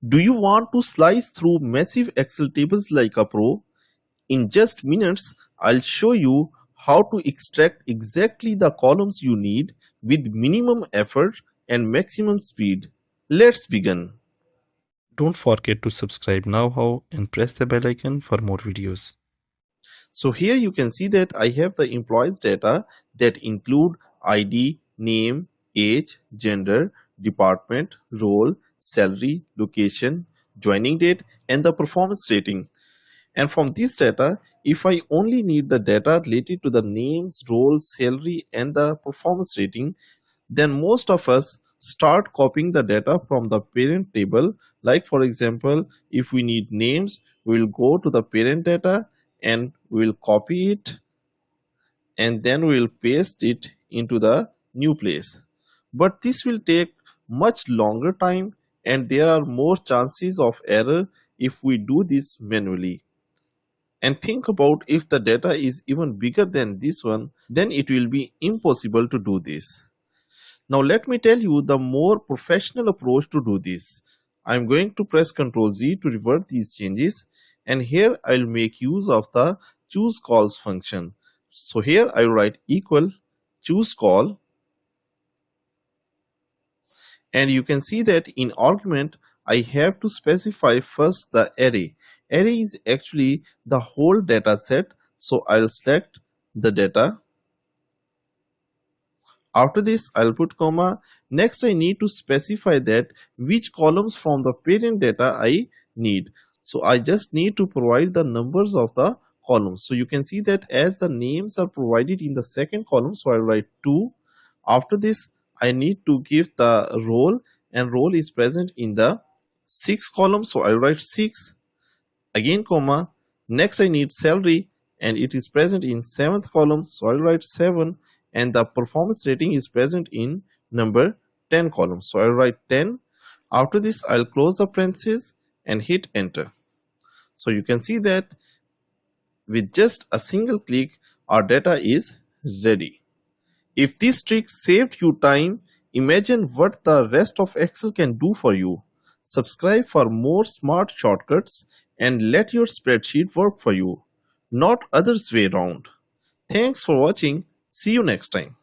Do you want to slice through massive Excel tables like a pro? In just minutes, I'll show you how to extract exactly the columns you need with minimum effort and maximum speed. Let's begin. Don't forget to subscribe KnowHow and press the bell icon for more videos. So here you can see that I have the employees data that include ID, name, age, gender, department, role, salary, location, joining date, and the performance rating. And from this data, if I only need the data related to the names, role, salary, and the performance rating, then most of us start copying the data from the parent table. Like for example, if we need names, we will go to the parent data and we will copy it and then we will paste it into the new place. But this will take much longer time and there are more chances of error if we do this manually. And think about if the data is even bigger than this one, then it will be impossible to do this. Now let me tell you the more professional approach to do this. I am going to press Ctrl Z to revert these changes, and here I will make use of the CHOOSECOLS function. So here I will write equal CHOOSECOL, and you can see that in argument I have to specify first the array. Array is actually the whole data set, so I'll select the data. After this, I'll put comma. Next, I need to specify that which columns from the parent data I need. So I just need to provide the numbers of the columns. So you can see that as the names are provided in the second column, so I'll write 2. After this, I need to give the role, and role is present in the 6th column, so I'll write 6. Again comma. Next I need salary, and it is present in 7th column, so I'll write 7. And the performance rating is present in number 10 column, so I'll write 10. After this, I'll close the parentheses and hit enter. So you can see that with just a single click, our data is ready. If this trick saved you time, imagine what the rest of Excel can do for you. Subscribe for more smart shortcuts and let your spreadsheet work for you, not others way around. Thanks for watching. See you next time.